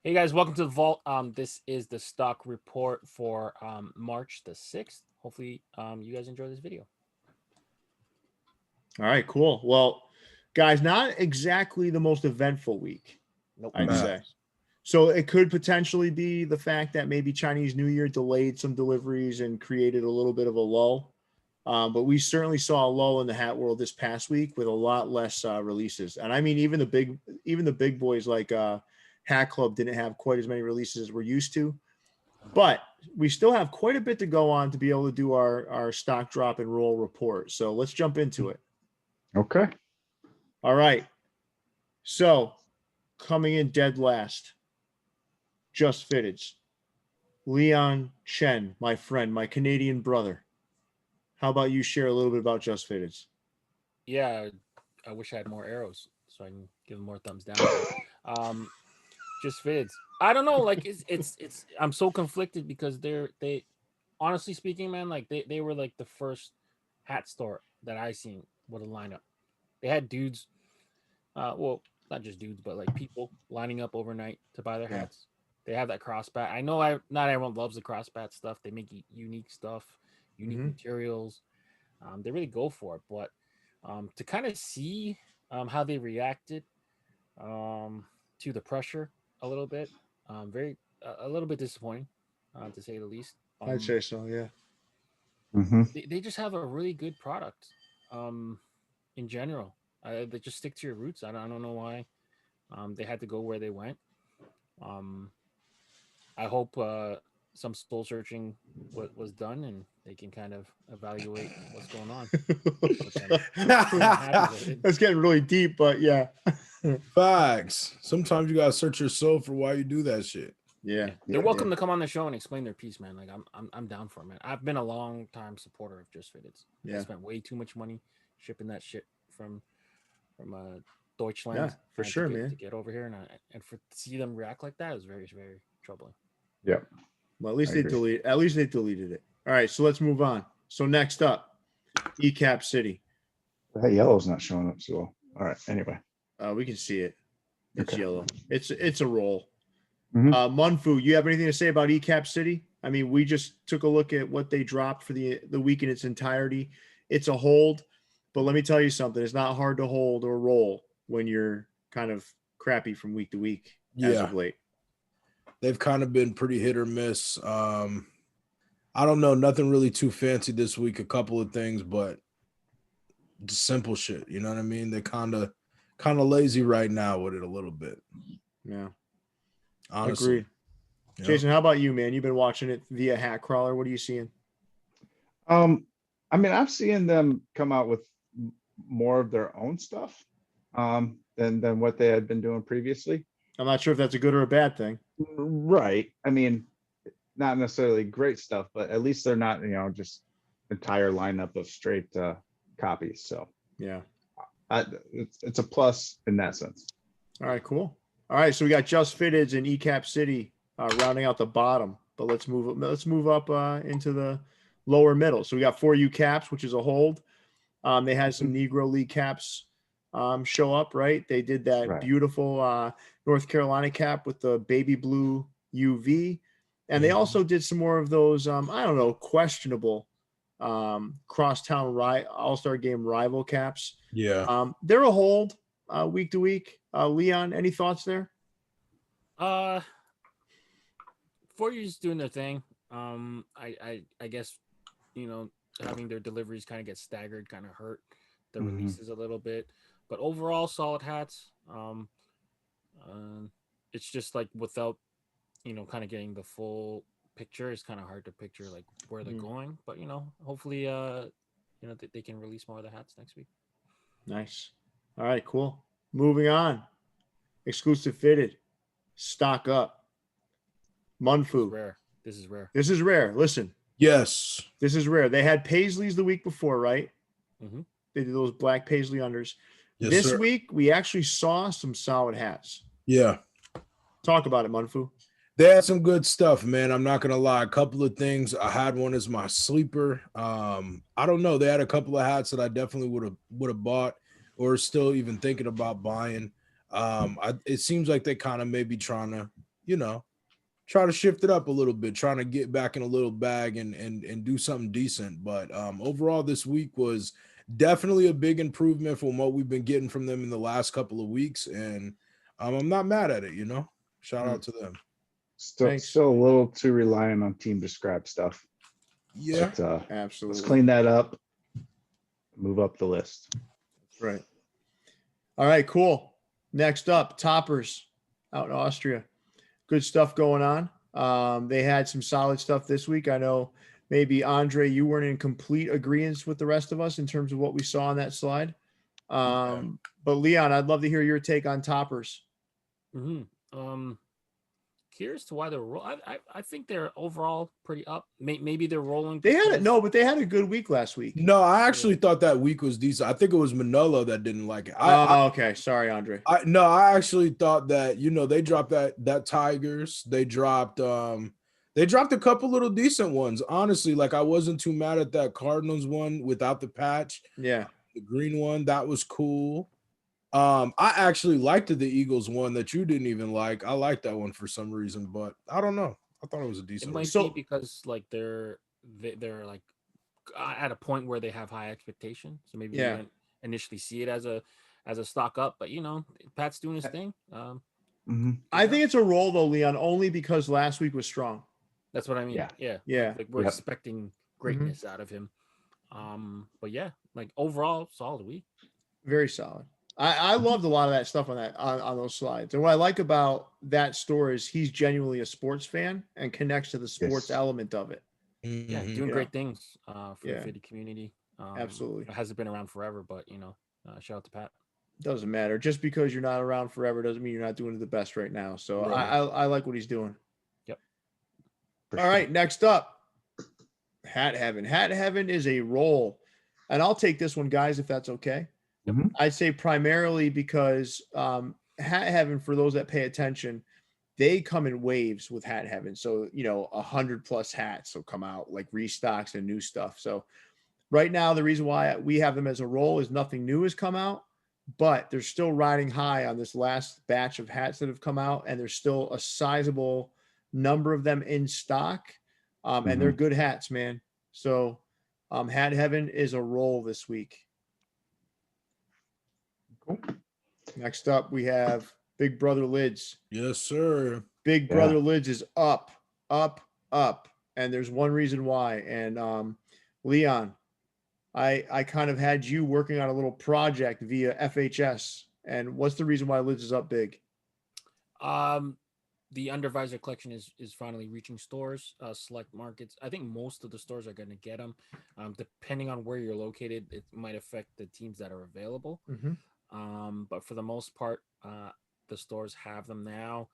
Hey guys, welcome to the vault. This is the stock report for March the 6th. Hopefully, you guys enjoy this video. All right, cool. Well, guys, not exactly the most eventful week, Nope. I'd say. So it could potentially be the fact that maybe Chinese New Year delayed some deliveries and created a little bit of a lull. But we certainly saw a lull in the hat world this past week with a lot less releases. And I mean, even the big boys like Hat Club didn't have quite as many releases as we're used to. But we still have quite a bit to go on to be able to do our stock drop and roll report. So let's jump into it. Okay. All right. So coming in dead last, Just Fitted. Leon Chen, my friend, my Canadian brother. How about you share a little bit about Just Fitted? Yeah, I wish I had more arrows so I can give them more thumbs down. Just fits. I don't know. Like it's. I'm so conflicted because they, honestly speaking, man, like they were like the first hat store that I seen with a lineup. They had dudes, well, not just dudes, but like people lining up overnight to buy their Yeah. hats. They have that crossbat. I know not everyone loves the crossbat stuff. They make unique stuff, unique materials. They really go for it. But to kind of see how they reacted to the pressure a little bit, very a little bit disappointing, to say the least. I'd say so, yeah. They just have a really good product in general. They just stick to your roots. I don't know why they had to go where they went. Um, I hope some soul searching was done and they can kind of evaluate what's going on with them. I'm happy with it. That's getting really deep, but yeah. Facts. Sometimes you gotta search your soul for why you do that shit. Yeah. They're welcome to come on the show and explain their piece, man. Like I'm down for it, man. I've been a long time supporter of Just Fitted. Yeah. I spent way too much money shipping that shit from Deutschland. Yeah, for sure, to man. To get over here and to see them react like that is very, very troubling. Yeah. Well, at least they deleted it. All right, so let's move on. So next up, Ecap City. That yellow's not showing up so well. All right. Anyway. We can see it. It's Okay. yellow. It's a roll. Mhm. Munfu, you have anything to say about Ecap City? I mean, we just took a look at what they dropped for the week in its entirety. It's a hold, but let me tell you something. It's not hard to hold or roll when you're kind of crappy from week to week as Yeah. of late. They've kind of been pretty hit or miss. I don't know, nothing really too fancy this week. A couple of things, but just simple shit. You know what I mean? They're kind of lazy right now with it a little bit. Yeah. Honestly. Agreed. Yeah. Jason, how about you, man? You've been watching it via Hat Crawler. What are you seeing? I mean, I'm seeing them come out with more of their own stuff than what they had been doing previously. I'm not sure if that's a good or a bad thing. Right. I mean, not necessarily great stuff, but at least they're not, just entire lineup of straight copies. So yeah, it's a plus in that sense. All right, cool. All right, so we got Just Fitted and Ecap City rounding out the bottom, but let's move up into the lower middle. So we got 4U caps, which is a hold. They had some Negro League caps show up, right? They did that beautiful North Carolina cap with the baby blue UV, and they also did some more of those I don't know, questionable crosstown all-star game rival caps. Yeah. They're a hold week to week. Leon, any thoughts there? 4U's doing their thing. I guess, having their deliveries kind of get staggered kind of hurt the releases a little bit, but overall solid hats. It's just like without kind of getting the full picture, it's kind of hard to picture like where they're going, but hopefully they can release more of the hats next week. Nice. All right, cool. Moving on. Exclusive Fitted. Stock up. Munfu. This is rare. This is rare. Listen. Yes. This is rare. They had Paisleys the week before, right? Mm-hmm. They did those black Paisley unders. Yes, this sir. week, we actually saw some solid hats. Yeah. Talk about it, Munfu. They had some good stuff, man. I'm not gonna lie. A couple of things. I had one as my sleeper. I don't know. They had a couple of hats that I definitely would have bought or still even thinking about buying. It seems like they kind of maybe trying to try to shift it up a little bit, trying to get back in a little bag and do something decent. But overall, this week was definitely a big improvement from what we've been getting from them in the last couple of weeks, and I'm not mad at it. Shout out to them. Thanks. Still a little too reliant on team describe stuff. Yeah, But, Absolutely. let's clean that up. Move up the list. Right. All right, cool. Next up, Toppers out in Austria. Good stuff going on. They had some solid stuff this week. I know maybe Andre, you weren't in complete agreement with the rest of us in terms of what we saw on that slide. But Leon, I'd love to hear your take on Toppers. Curious to why they're I think they're overall pretty up. Maybe they're rolling. They had it. No, but they had a good week last week. No, I actually thought that week was decent. I think it was Manolo that didn't like it. Okay. Sorry, Andre. I actually thought that, they dropped that Tigers. They dropped a couple little decent ones. Honestly, like I wasn't too mad at that Cardinals one without the patch. Yeah. The green one, that was cool. I actually liked the Eagles one that you didn't even like. I liked that one for some reason, but I don't know. I thought it was a decent It one. might be because like they're like at a point where they have high expectations, so maybe you didn't initially see it as a stock up, but Pat's doing his thing. I think it's a roll though, Leon, only because last week was strong. That's what I mean. Yeah. Like we're expecting greatness out of him. But yeah, like overall solid week. Very solid. I loved a lot of that stuff on those slides. And what I like about that store is he's genuinely a sports fan and connects to the sports element of it. Yeah, doing great things for the Fitty community. Absolutely. It hasn't been around forever, but shout out to Pat. Doesn't matter. Just because you're not around forever doesn't mean you're not doing the best right now. So I like what he's doing. Yep. All right, next up, Hat Heaven. Hat Heaven is a roll. And I'll take this one, guys, if that's okay. I'd say primarily because Hat Heaven, for those that pay attention, they come in waves with Hat Heaven. So, 100+ hats will come out, like restocks and new stuff. So right now, the reason why we have them as a roll is nothing new has come out, but they're still riding high on this last batch of hats that have come out, and there's still a sizable number of them in stock. And they're good hats, man. So Hat Heaven is a roll this week. Cool. Next up, we have Big Brother Lids. Yes, sir. Big Brother Lids is up. And there's one reason why. And Leon, I kind of had you working on a little project via FHS. And what's the reason why Lids is up big? The Undervisor collection is finally reaching stores, select markets. I think most of the stores are going to get them. Depending on where you're located, it might affect the teams that are available. But for the most part, the stores have them now,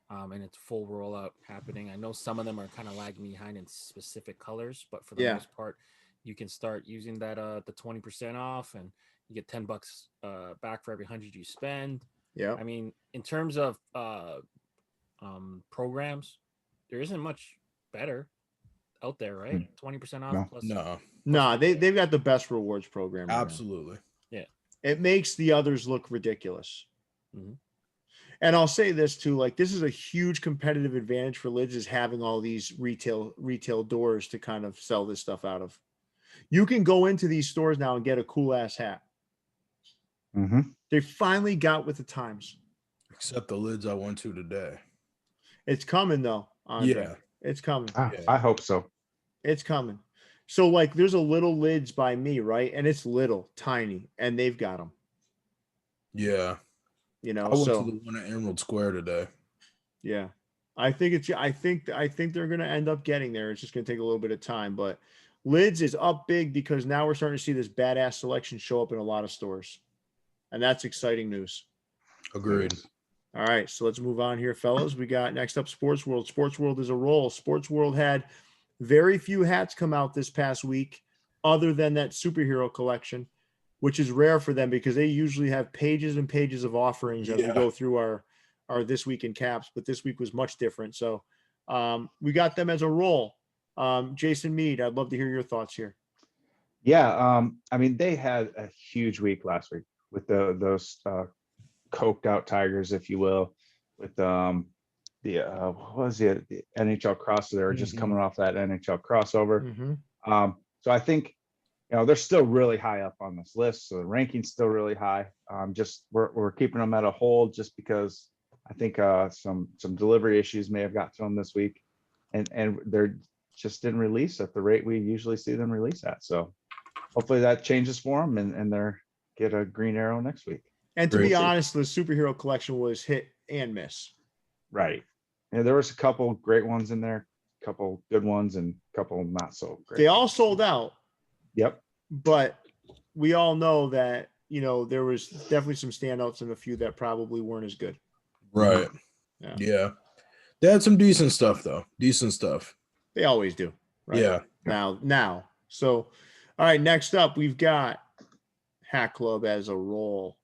and it's full rollout happening. I know some of them are kind of lagging behind in specific colors, but for the most part, you can start using that the 20% off, and you get $10 back for every 100 you spend. Yeah, I mean, in terms of programs, there isn't much better out there, right? 20% off plus they've got the best rewards program. Absolutely. Right, it makes the others look ridiculous. And I'll say this too, like this is a huge competitive advantage for Lids, is having all these retail doors to kind of sell this stuff out of. You can go into these stores now and get a cool ass hat. They finally got with the times. Except the Lids I went to today. It's coming though, Andre. Yeah. It's coming. I hope so. It's coming. So like there's a little Lids by me, right? And it's little, tiny, and they've got them. Yeah. I went to the one at Emerald Square today. Yeah. I think they're going to end up getting there. It's just going to take a little bit of time, but Lids is up big because now we're starting to see this badass selection show up in a lot of stores. And that's exciting news. Agreed. All right, so let's move on here, fellas. We got next up Sports World. Sports World is a roll. Sports World had very few hats come out this past week other than that superhero collection, which is rare for them because they usually have pages and pages of offerings as we go through our This Week in Caps, but this week was much different. So we got them as a roll. Jason Mead, I'd love to hear your thoughts here. Yeah, I mean, they had a huge week last week with those coked out Tigers, if you will, with the what was it? The NHL crossover. They were just coming off that NHL crossover. So I think, they're still really high up on this list. So the ranking's still really high. Just we're keeping them at a hold just because I think some delivery issues may have got to them this week, and they're just didn't release at the rate we usually see them release at. So hopefully that changes for them, and they're get a green arrow next week. And to be honest, the superhero collection was hit and miss. Right. And there was a couple great ones in there, a couple good ones, and a couple not so great. They all sold out. Yep. But we all know that, there was definitely some standouts and a few that probably weren't as good. Right. Yeah. They had some decent stuff, though. Decent stuff. They always do. Right? Yeah. Now. So, all right, next up, we've got Hack Club as a roll.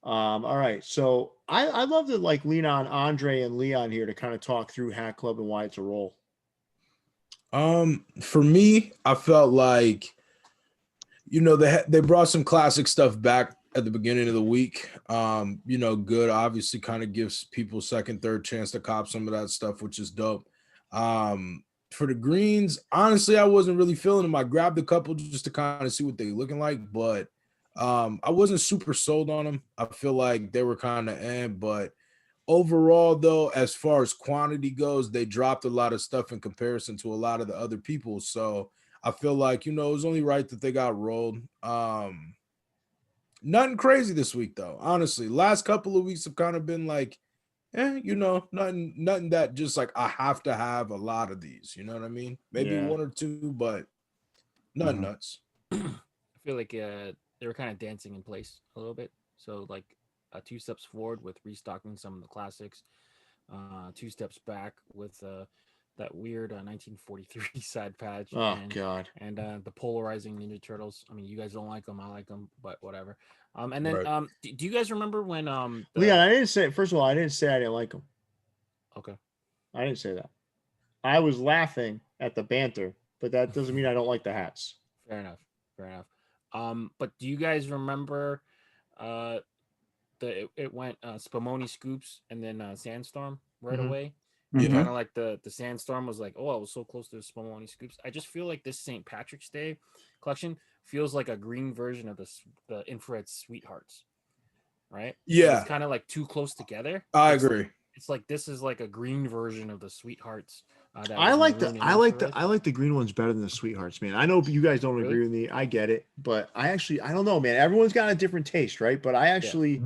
All right. So I'd love to lean on Andre and Leon here to kind of talk through Hack Club and why it's a roll. For me, I felt like, they brought some classic stuff back at the beginning of the week. Good, obviously kind of gives people second, third chance to cop some of that stuff, which is dope. For the greens, honestly, I wasn't really feeling them. I grabbed a couple just to kind of see what they're looking like, but I wasn't super sold on them. I feel like they were kind of but overall, though, as far as quantity goes, they dropped a lot of stuff in comparison to a lot of the other people. So I feel like, it was only right that they got rolled. Nothing crazy this week, though. Honestly, last couple of weeks have kind of been like, nothing that just like I have to have a lot of these. You know what I mean? Maybe one or two, but nothing nuts. I feel like they were kind of dancing in place a little bit. So like 2 steps forward with restocking some of the classics, 2 steps back with that weird 1943 side patch. God. And the polarizing Ninja Turtles. I mean, you guys don't like them. I like them, but whatever. And then do you guys remember when Leon, I didn't say, first of all, I didn't say I didn't like them. Okay. I didn't say that. I was laughing at the banter, but that doesn't mean I don't like the hats. Fair enough. But do you guys remember it went Spumoni Scoops and then Sandstorm right away? Yeah. Kind of like the Sandstorm was like, oh, I was so close to the Spumoni Scoops. I just feel like this St. Patrick's Day collection feels like a green version of the infrared Sweethearts, right? Yeah. It's kind of like too close together. I agree. It's like this is like a green version of the Sweethearts. I like the green ones better than the Sweethearts, man. I know you guys don't agree with me. I get it, but I don't know, man. Everyone's got a different taste, right? But I actually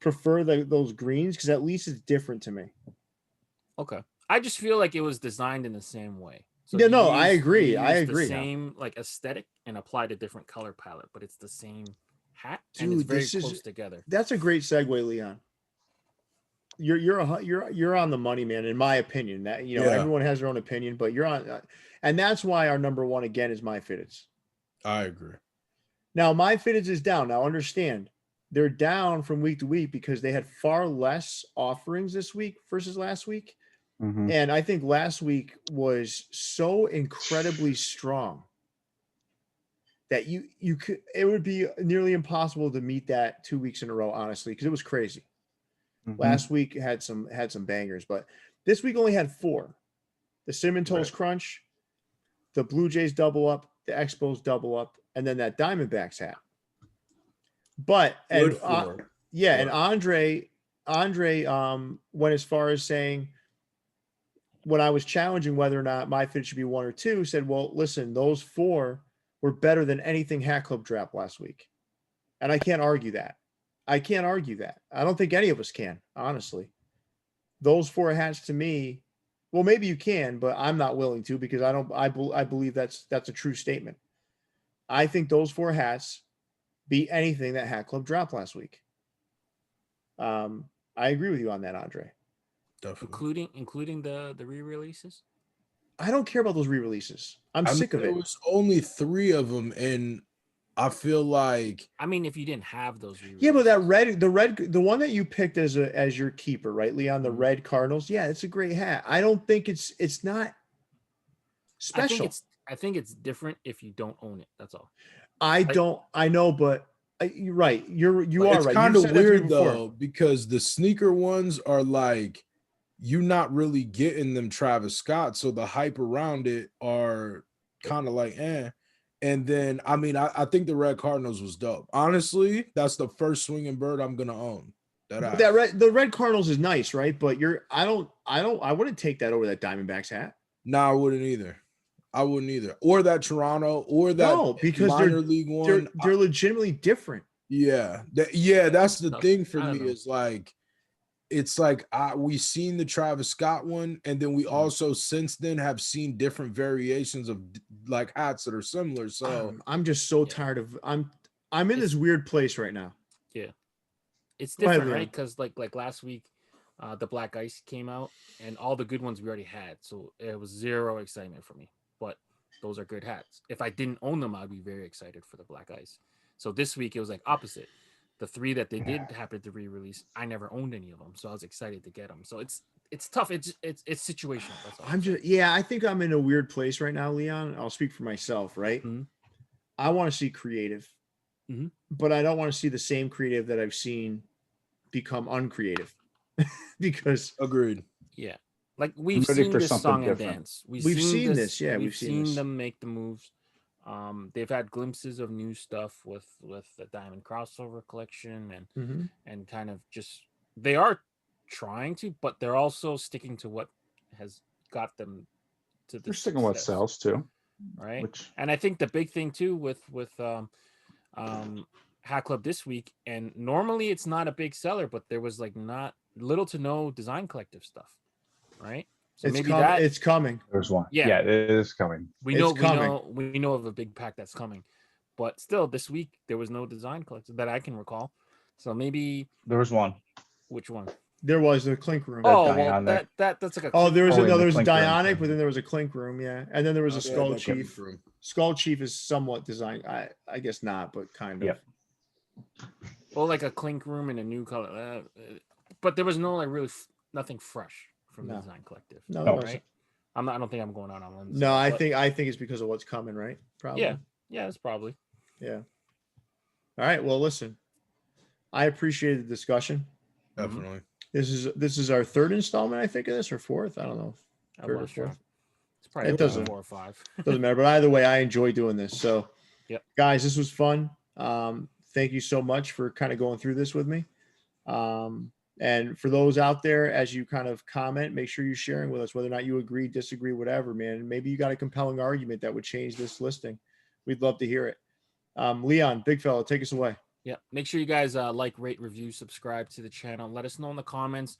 prefer those greens because at least it's different to me. Okay. I just feel like it was designed in the same way. So I agree. The same like aesthetic and applied a different color palette, but it's the same hat. Dude, and it's very close together. That's a great segue, Leon. You're on the money, man. In my opinion, that everyone has their own opinion, but you're on, and that's why our number one again is My Fitteds. I agree. Now, My Fitteds is down. Now, understand they're down from week to week because they had far less offerings this week versus last week. And I think last week was so incredibly strong that you could, it would be nearly impossible to meet that 2 weeks in a row, honestly, because it was crazy. Last week had some bangers, but this week only had 4. The Cinnamon Toast Crunch, the Blue Jays double up, the Expos double up, and then that Diamondbacks hat. But and Andre went as far as saying, when I was challenging whether or not My Fit should be 1 or 2, said, well, listen, those 4 were better than anything Hat Club dropped last week. And I can't argue that. I don't think any of us can, honestly. Those 4 hats to me, well, maybe you can, but I'm not willing to because I believe that's a true statement. I think those 4 hats beat anything that Hat Club dropped last week. I agree with you on that, Andre. Definitely. Including the re-releases. I don't care about those re-releases. I'm sick of it. There was only 3 of them, and I feel like, I mean, if you didn't have those re-releases. Yeah, but the one that you picked as your keeper, right, Leon, the red Cardinals. Yeah, it's a great hat. I don't think it's not special. I think it's different if you don't own it. That's all. I know, but you're right. You are right. It's kind of weird though, because the sneaker ones are like, you're not really getting them Travis Scott. So the hype around it are kind of like, eh. And then, I mean, I think the Red Cardinals was dope. Honestly, that's the first swinging bird I'm gonna own. The Red Cardinals is nice, right? But I wouldn't take that over that Diamondbacks hat. No, I wouldn't either. Or that Toronto, or that because minor league one. They're legitimately different. Yeah, that's the thing for me is like, it's like we seen the Travis Scott one, and then we also since then have seen different variations of like hats that are similar. So I'm just so tired of I'm in this weird place right now. Yeah, it's different, right? Because like last week, the Black Ice came out, and all the good ones we already had, so it was zero excitement for me. But those are good hats. If I didn't own them, I'd be very excited for the Black Ice. So this week it was like opposite. The 3 that they did happen to re-release, I never owned any of them, so I was excited to get them. So it's tough. It's situational. That's all. I think I'm in a weird place right now, Leon. I'll speak for myself, right? Mm-hmm. I want to see creative, but I don't want to see the same creative that I've seen become uncreative. Because agreed. Yeah, like we've seen this song and dance. We've seen this. Yeah, we've seen them make the moves. They've had glimpses of new stuff with the Diamond crossover collection and kind of just they are trying to, but they're also sticking to what has got them to the. They're sticking with sells too, right? And I think the big thing too with Hat Club this week, and normally it's not a big seller, but there was like not little to no Design Collective stuff, right? So it's coming. There's one. Yeah, it is coming. We know of a big pack that's coming, but still this week there was no Design Collective that I can recall. So maybe there was one. Which one? There was the Clink Room. Oh, well, that's like a. There was a Dionic, but then there was a Clink Room, yeah, and then there was a Skull Chief. Skull Chief is somewhat designed. I guess not, but kind of. Yep. Well, like a Clink Room in a new color, but there was no like really nothing fresh from the Design Collective. No, right? I don't think I'm going out on one. No, I think it's because of what's coming, right? Probably. Yeah, it's probably. Yeah. All right. Well, listen, I appreciate the discussion. Definitely. This is our third installment, I think, of this, or fourth. I don't know. Third or fourth. It's probably 4 or 5. Doesn't matter. But either way, I enjoy doing this. So, guys, this was fun. Thank you so much for kind of going through this with me. And for those out there, as you kind of comment, make sure you're sharing with us whether or not you agree, disagree, whatever, man. Maybe you got a compelling argument that would change this listing. We'd love to hear it. Leon, big fella, take us away. Yeah, make sure you guys like, rate, review, subscribe to the channel. Let us know in the comments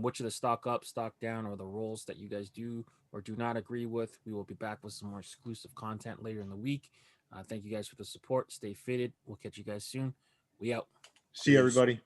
which of the stock up, stock down, or the rolls that you guys do or do not agree with. We will be back with some more exclusive content later in the week. Thank you guys for the support. Stay fitted. We'll catch you guys soon. We out. See you, everybody.